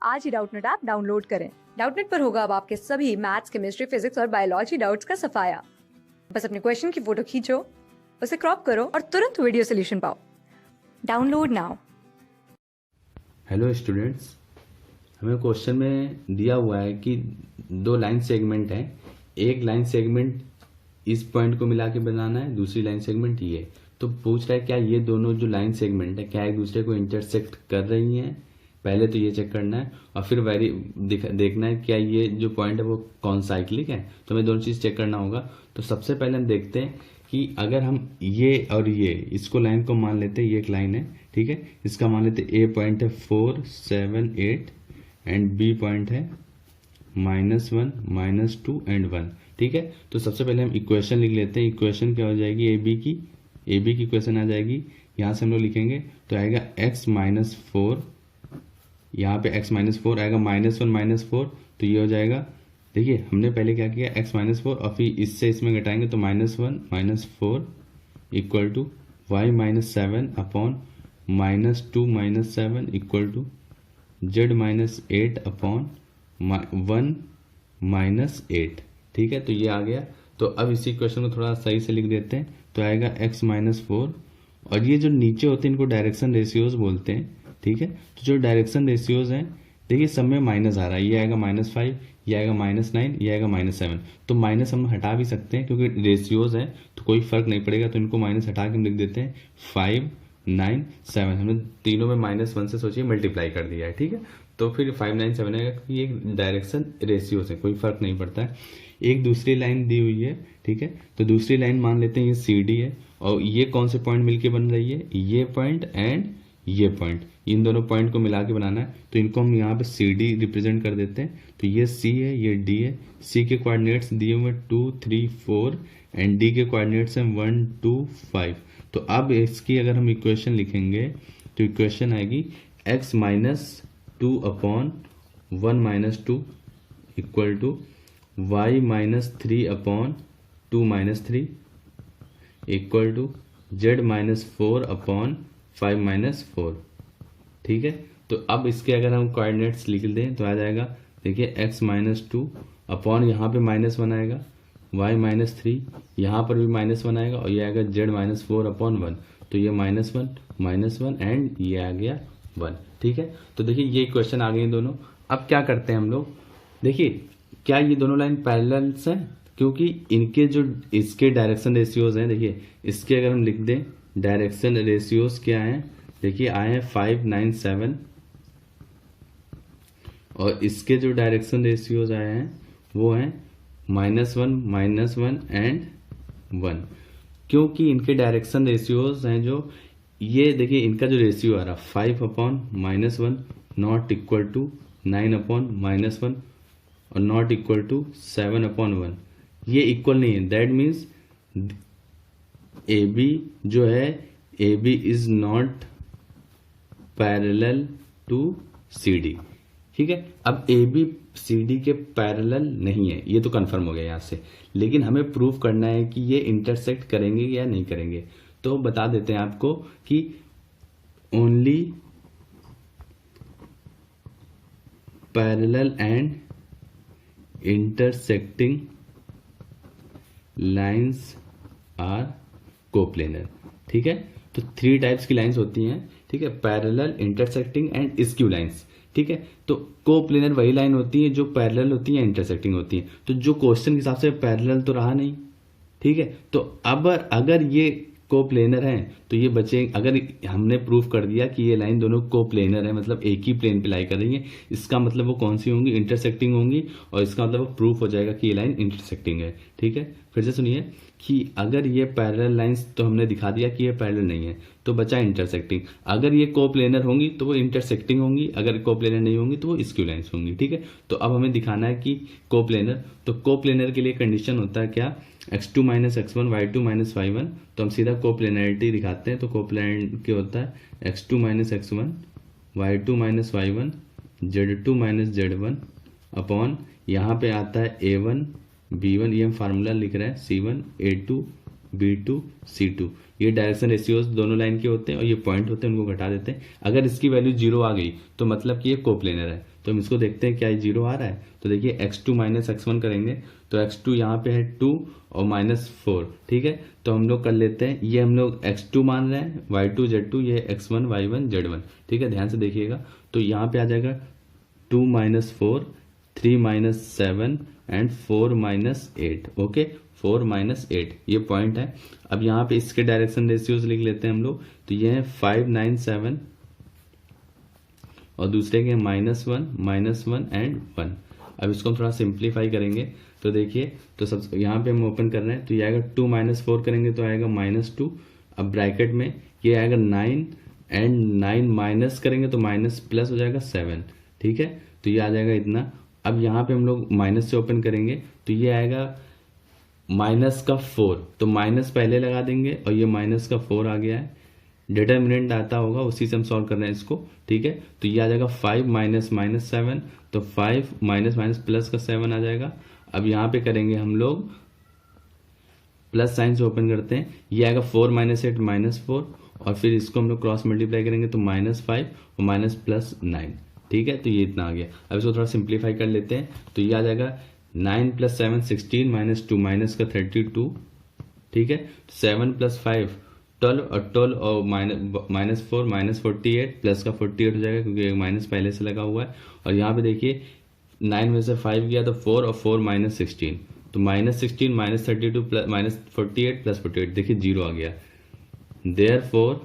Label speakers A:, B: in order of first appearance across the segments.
A: आज ही Doubtnut app download करें। Doubtnut पर होगा अब आपके सभी मैथ्स, केमिस्ट्री, फिजिक्स और बायोलॉजी डाउट्स का सफाया। बस अपने क्वेश्चन की फोटो खींचो, उसे क्रॉप करो और तुरंत वीडियो सोल्यूशन पाओ। Download now.
B: हेलो स्टूडेंट्स, हमें क्वेश्चन में दिया हुआ है कि दो लाइन सेगमेंट हैं। एक लाइन सेगमेंट इस पॉइंट को मिला के बनाना है, दूसरी लाइन सेगमेंट ये। तो पूछ रहा है क्या ये दोनों जो लाइन सेगमेंट है क्या एक दूसरे को इंटरसेक्ट कर रही हैं। पहले तो ये चेक करना है और फिर देखना है क्या ये जो पॉइंट है वो कॉन्साइक्लिक है। तो हमें दोनों चीज़ चेक करना होगा। तो सबसे पहले हम देखते हैं कि अगर हम ये और ये इसको लाइन को मान लेते हैं, ये एक लाइन है, ठीक है। इसका मान लेते ए पॉइंट है 4, 7, 8 एंड बी पॉइंट है -1, -2 एंड 1, ठीक है। तो सबसे पहले हम इक्वेशन लिख लेते हैं। इक्वेशन क्या हो जाएगी, ए बी की इक्वेशन आ जाएगी। यहाँ से हम लोग लिखेंगे तो आएगा x-4, यहाँ पे x-4 आएगा, -1 -4, तो ये हो जाएगा। देखिए हमने पहले क्या किया, x-4 और फिर इससे इसमें घटाएंगे तो -1 -4 equal to y-7 upon -2 -7 equal to z-8 upon 1 -8, ठीक है। तो ये आ गया। तो अब इसी क्वेश्चन को थोड़ा सही से लिख देते हैं तो आएगा x-4 और ये जो नीचे होते हैं इनको डायरेक्शन रेशियोज बोलते हैं, ठीक है। तो जो डायरेक्शन रेशियोज हैं, देखिए सब में माइनस आ रहा है, ये आएगा -5, ये आएगा -9, ये आएगा -7। तो माइनस हम हटा भी सकते हैं क्योंकि रेशियोज हैं तो कोई फर्क नहीं पड़ेगा। तो इनको माइनस हटा के हम लिख देते हैं 5, 9, 7। हमने तीनों में -1 से सोचिए मल्टीप्लाई कर दिया है, ठीक है। तो फिर 5, 9, 7 आएगा क्योंकि ये डायरेक्शन रेशियोज है, कोई फर्क नहीं पड़ता है। एक दूसरी लाइन दी हुई है, ठीक है। तो दूसरी लाइन मान लेते हैं ये CD है और ये कौन से पॉइंट मिलके बन रही है, ये पॉइंट एंड ये पॉइंट, इन दोनों पॉइंट को मिला के बनाना है। तो इनको हम यहाँ पे CD रिप्रेजेंट कर देते हैं। तो ये C है, ये D है। C के कोऑर्डिनेट्स दिए हुए 2, 3, 4 एंड D के कोऑर्डिनेट्स हैं 1, 2, 5। तो अब इसकी अगर हम इक्वेशन लिखेंगे तो इक्वेशन आएगी x-2 upon 1 -2 equal to y-3 upon 2 -3 equal to z-4 upon 5 -4, ठीक है। तो अब इसके अगर हम कोऑर्डिनेट्स लिख दें तो आ जाएगा, देखिए x-2 अपॉन यहाँ पे -1 आएगा, y-3 यहाँ पर भी -1 आएगा और ये आएगा z-4 अपॉन 1। तो ये -1 एंड ये आ गया 1, ठीक है। तो देखिए ये क्वेश्चन आ गए दोनों। अब क्या करते हैं हम लोग, देखिए क्या ये दोनों लाइन पैरेलल्स हैं, क्योंकि इनके जो इसके डायरेक्शन रेशियोज हैं, देखिए इसके अगर हम लिख दें डायरेक्शन रेशियोज क्या हैं, देखिए आए हैं 5, 9, 7 और इसके जो डायरेक्शन रेशियोज आए हैं वो हैं -1 एंड 1। क्योंकि इनके डायरेक्शन रेशियोज हैं जो ये, देखिए इनका जो रेशियो आ रहा 5 upon -1 not equal to 9 upon -1 और नॉट इक्वल टू 7 अपॉन 1, ये इक्वल नहीं है। दैट मीन्स AB जो है, AB is not parallel to CD, ठीक है। अब AB CD के पैरेलल नहीं है, ये तो कंफर्म हो गया यहाँ से। लेकिन हमें प्रूव करना है कि ये इंटरसेक्ट करेंगे या नहीं करेंगे। तो बता देते हैं आपको कि only parallel and intersecting lines are coplanar, ठीक है। तो 3 टाइप्स की लाइंस होती हैं, ठीक है, parallel, intersecting and skew lines, ठीक है। तो कोप्लेनर वही लाइन होती है जो पैरेलल होती है, इंटरसेक्टिंग होती है। तो जो क्वेश्चन के हिसाब से पैरेलल तो रहा नहीं, ठीक है। तो अब अगर ये कोप्लेनर हैं तो ये बचे, अगर हमने प्रूफ कर दिया कि ये लाइन दोनों कोप्लेनर है, मतलब एक ही प्लेन पे लाई कर रही है, इसका मतलब वो कौन सी होंगी, इंटरसेक्टिंग होंगी। और इसका मतलब प्रूफ हो जाएगा कि ये लाइन इंटरसेक्टिंग है, ठीक है। फिर से सुनिए कि अगर ये पैरेलल लाइंस तो हमने दिखा दिया कि ये पैरेलल नहीं है, तो बचा इंटरसेक्टिंग। अगर ये कोप्लेनर होंगी तो वो इंटरसेक्टिंग होंगी, अगर कोप्लेनर नहीं होंगी तो वो स्क्यू लाइंस होंगी, ठीक है। तो अब हमें दिखाना है कि कोप्लेनर, तो कोप्लेनर के लिए कंडीशन होता है क्या, x2 - x1 y2 - y1। तो हम सीधा कोप्लेनरिटी दिखाते हैं। तो कोप्लेनर क्या होता है, x2 - x1 y2 - y1 z2 - z1 upon यहाँ पे आता है a1 b1, ये हम फार्मूला लिख रहे हैं, c1 a2 b2 c2। ये डायरेक्शन रेशियोज दोनों लाइन के होते हैं और ये पॉइंट होते हैं, उनको घटा देते हैं। अगर इसकी वैल्यू 0 आ गई तो मतलब कि ये कोप्लेनर है। तो हम इसको देखते हैं क्या ये 0 आ रहा है। तो देखिए x2 माइनस x1 करेंगे तो x2 यहाँ पे है 2 और -4, ठीक है। तो हम लोग कर लेते हैं, ये हम लोग x2 मान रहे हैं, y2 z2, ये x1 y1 z1, ठीक है। ध्यान से देखिएगा, तो यहाँ पे आ जाएगा 2 - 4, 3 - 7 एंड 4 - 8, ओके। 4 - 8 ये पॉइंट है। अब यहाँ पे इसके डायरेक्शन रेशियोज लिख लेते हैं हम लोग। तो ये है 5 9 7 और दूसरे के -1 एंड 1। अब इसको हम थोड़ा सिंप्लीफाई करेंगे तो देखिए, तो सब यहाँ पे हम ओपन कर रहे हैं तो ये आएगा 2 - 4 करेंगे तो आएगा -2। अब ब्रैकेट में ये आएगा 9 एंड 9 माइनस करेंगे तो माइनस प्लस हो जाएगा 7, ठीक है। तो ये आ जाएगा इतना। अब यहाँ पे हम लोग माइनस से ओपन करेंगे तो ये आएगा -4, तो माइनस पहले लगा देंगे और ये -4 आ गया है। डिटर्मिनेंट आता होगा उसी से हम सॉल्व कर रहे हैं इसको, ठीक है। तो ये आ जाएगा 5 - -7, तो 5 माइनस प्लस का 7 आ जाएगा। अब यहाँ पे करेंगे हम लोग प्लस साइन से ओपन करते हैं, ये आएगा 4 - 8 -4 और फिर इसको हम लोग क्रॉस मल्टीप्लाई करेंगे तो -5 और -+9, ठीक है। तो ये इतना आ गया। अब इसको थोड़ा सिंप्लीफाई कर लेते हैं तो ये आ जाएगा 9 + 7 16 -2 माइनस का 32, ठीक है। 7 + 5 12 और 12 और -4 -48 प्लस का 48 हो जाएगा क्योंकि माइनस पहले से लगा हुआ है। और यहाँ पे देखिए 9 में से 5 गया तो 4 और 4 -16, तो -16 -32 -48 + 48, देखिए 0 आ गया। Therefore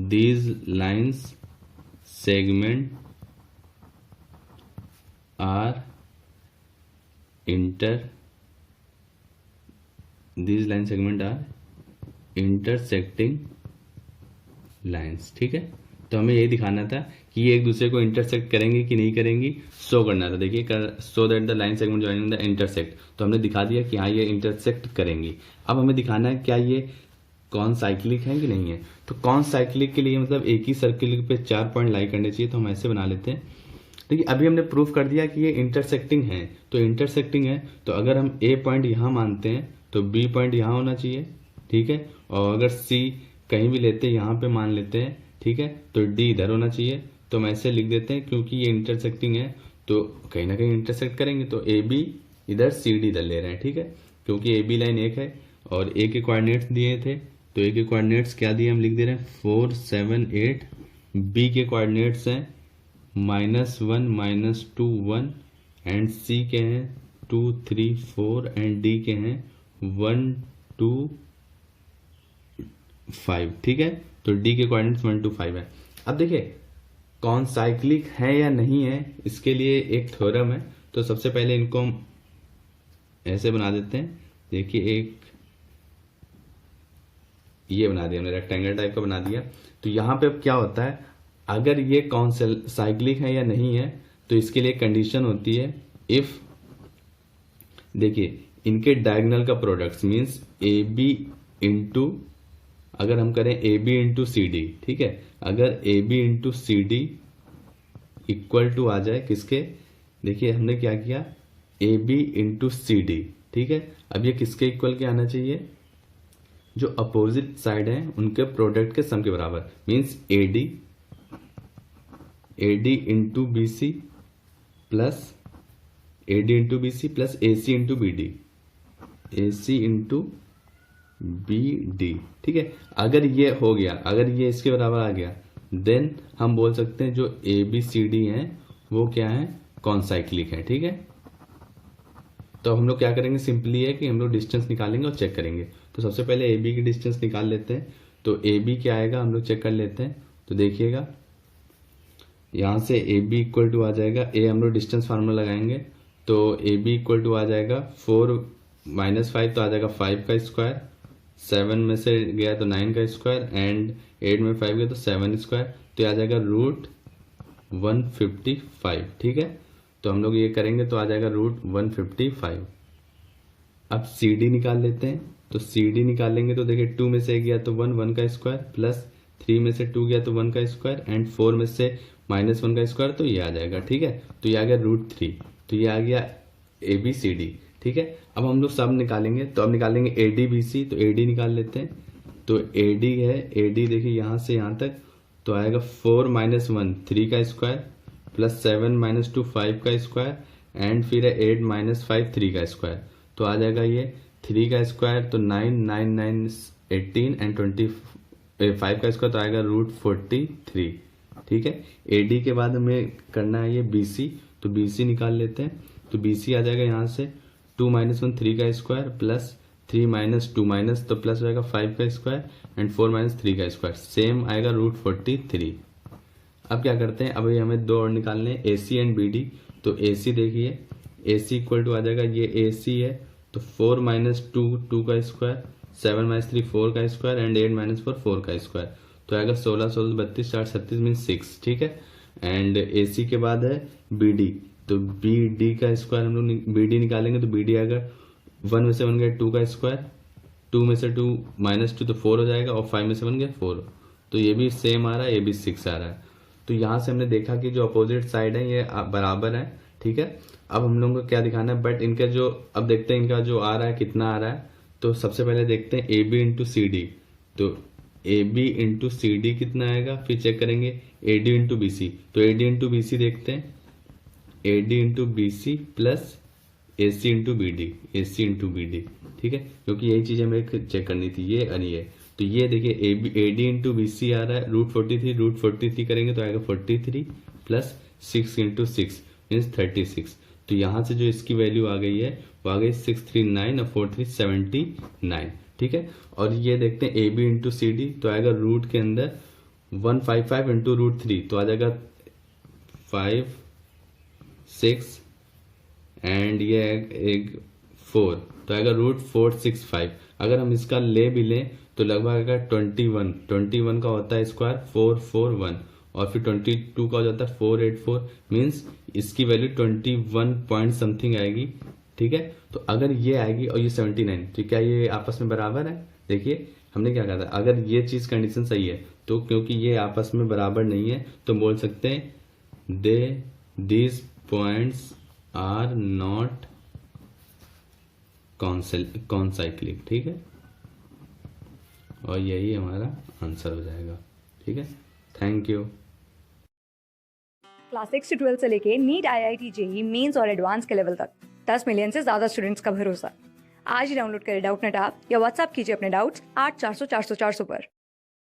B: these lines segment are intersecting lines, ठीक है। तो हमें यही दिखाना था कि ये एक दूसरे को इंटरसेक्ट करेंगे कि नहीं करेंगी, शो करना था। देखिए so that the line segment joining the intersect, तो हमने दिखा दिया कि हाँ ये इंटरसेक्ट करेंगी। अब हमें दिखाना है क्या ये कौन साइक्लिक है कि नहीं है। तो कौन साइक्लिक के लिए मतलब एक ही सर्किल पे 4 पॉइंट लाई करने चाहिए, तो हम ऐसे बना लेते हैं। देखिए अभी हमने प्रूफ कर दिया कि ये इंटरसेक्टिंग है, तो इंटरसेक्टिंग है तो अगर हम ए पॉइंट यहाँ मानते हैं तो बी पॉइंट यहाँ होना चाहिए, ठीक है। और अगर सी कहीं भी लेते हैं यहाँ पे मान लेते हैं, ठीक है, तो डी इधर होना चाहिए। तो हम ऐसे लिख देते हैं क्योंकि ये इंटरसेक्टिंग है तो कहीं ना कहीं इंटरसेक्ट करेंगे। तो ए बी इधर सी डी इधर ले रहे हैं, ठीक है, क्योंकि ए बी लाइन एक है और ए के कोऑर्डिनेट्स दिए थे। तो ए के कोऑर्डिनेट्स क्या दिए हम लिख दे रहे हैं 4 7 8। बी के कोऑर्डिनेट्स हैं -1 -2 1 एंड सी के हैं 2 3 4 एंड डी के हैं 1 2 5, ठीक है। तो डी के कोऑर्डिनेट्स 1 2 5 है। अब देखिए कौन साइक्लिक है या नहीं है, इसके लिए एक थ्योरम है। तो सबसे पहले इनको हम ऐसे बना देते हैं। देखिए एक ये बना दिया हमने, रेक्टेंगल टाइप का बना दिया। तो यहाँ पे अब क्या होता है, अगर ये कौन साइक्लिक है या नहीं है तो इसके लिए कंडीशन होती है इफ, देखिए इनके डायगोनल का product means A B into, अगर हम करें A B into C D, ठीक है, अगर A B into C D equal to आ जाए किसके, देखिए हमने क्या किया A B into C D, ठीक है। अब ये किसके इक्वल के आना चाहिए, जो अपोजिट साइड है उनके प्रोडक्ट के सम के बराबर, means A D into B C plus A D into B C plus A C into B D, A C into B D, ठीक है। अगर ये हो गया, अगर ये इसके बराबर आ गया, देन हम बोल सकते हैं जो ए बी सी डी है वो क्या है, कौन साइक्लिक है, ठीक है। तो हम लोग क्या करेंगे, सिंपली है कि हम लोग डिस्टेंस निकालेंगे और चेक करेंगे। तो सबसे पहले ए बी की डिस्टेंस निकाल लेते हैं। तो ए बी क्या आएगा हम लोग चेक कर लेते हैं। तो देखिएगा यहाँ से ए बी इक्वल टू आ जाएगा, ए हम लोग डिस्टेंस फार्मूला लगाएंगे तो ए बी इक्वल टू आ जाएगा 4 - 5 तो आ जाएगा 5 का स्क्वायर, 7 में से गया तो 9 का स्क्वायर एंड 8 में 5 गया तो 7 स्क्वायर, तो ये आ जाएगा √155, ठीक है। तो हम लोग ये करेंगे तो आ जाएगा √155। अब सी डी निकाल लेते हैं। तो सी डी निकालेंगे तो देखिए 2 में से गया तो 1 का स्क्वायर प्लस 3 में से 2 गया तो 1 का स्क्वायर एंड 4 में से -1 का स्क्वायर, तो ये आ जाएगा, ठीक है। तो ये आ गया √3, तो ये आ गया ए बी सी डी, ठीक है। अब हम लोग सब निकालेंगे, तो अब निकालेंगे ए डी बी सी, तो ए डी निकाल लेते हैं। तो ए डी है, ए डी देखिए यहाँ से यहाँ तक तो आएगा 4 माइनस 1 3 का स्क्वायर प्लस 7 माइनस 2 5 का स्क्वायर एंड फिर है 8 माइनस 5 3 का स्क्वायर। तो आ जाएगा ये 3 का स्क्वायर तो 9 9 9 18 एंड 5 का स्क्वायर तो आएगा √43। ठीक है, AD के बाद हमें करना है ये BC, तो BC निकाल लेते हैं। तो BC आ जाएगा यहाँ से 2 माइनस 1 3 का स्क्वायर प्लस 3 माइनस 2 माइनस तो प्लस हो जाएगा 5 का स्क्वायर एंड 4 माइनस 3 का स्क्वायर सेम आएगा √43। अब क्या करते हैं, अभी हमें दो और निकालने हैं AC एंड BD। तो AC देखिए, AC इक्वल टू आ जाएगा ये AC है तो 4 माइनस 2 2 का स्क्वायर 7 माइनस 3 4 का स्क्वायर एंड 8 माइनस 4 4 का स्क्वायर तो आएगा 16 16 32 4 36 मीन 6। ठीक है, एंड AC के बाद है BD, तो BD का स्क्वायर हम लोग BD निकालेंगे तो BD आएगा 1 में से 1 गया 2 का स्क्वायर, 2 में से 2 माइनस 2 तो 4 हो जाएगा और 5 में से 1 गया 4, तो ये भी सेम आ रहा है, ये भी 6 आ रहा है। तो यहाँ से हमने देखा कि जो अपोजिट साइड है ये बराबर है। ठीक है, अब हम लोगों को क्या दिखाना है, बट इनका जो अब देखते हैं इनका जो आ रहा है कितना आ रहा है। तो सबसे पहले देखते हैं AB इंटू CD, तो AB इंटू CD कितना आएगा, फिर चेक करेंगे AD इंटू BC, तो AD इंटू BC देखते हैं, AD into BC plus AC into BD, AC into BD। ठीक है, क्योंकि यही चीज़ हमें चेक करनी थी, ये और ये। तो ये देखिए AD इंटू BC आ रहा है √43 करेंगे तो आएगा 43 प्लस 6 इंटू 6 मीन्स 36। तो यहाँ से जो इसकी वैल्यू आ गई है वो आ गई 639 और 43 79। ठीक है, और ये देखते हैं AB इंटू CD तो आएगा रूट के अंदर 155 इंटू √3 तो आ जाएगा 5 6 एंड ये एक 4 तो आएगा √465। अगर हम इसका ले भी लें तो लगभग आएगा 21 का होता है स्क्वायर 441 और फिर 22 का हो जाता है 484 मीन्स इसकी वैल्यू 21 पॉइंट समथिंग आएगी। ठीक है, तो अगर ये आएगी और ये 79 तो क्या ये आपस में बराबर है। देखिए हमने क्या कहा था, अगर ये चीज कंडीशन सही है तो क्योंकि ये आपस में बराबर नहीं है तो बोल सकते हैं these points are not concyclic. ठीक है, और यही हमारा आंसर हो जाएगा। ठीक है, थैंक यू।
A: क्लास 6 से 12 से लेके नीट IIT JEE मेंस और एडवांस के लेवल तक 10 मिलियन से ज्यादा स्टूडेंट्स का भरोसा। आज ही डाउनलोड करें डाउटनेट ऐप या व्हाट्सएप कीजिए अपने डाउट्स 8400 400 400 पर।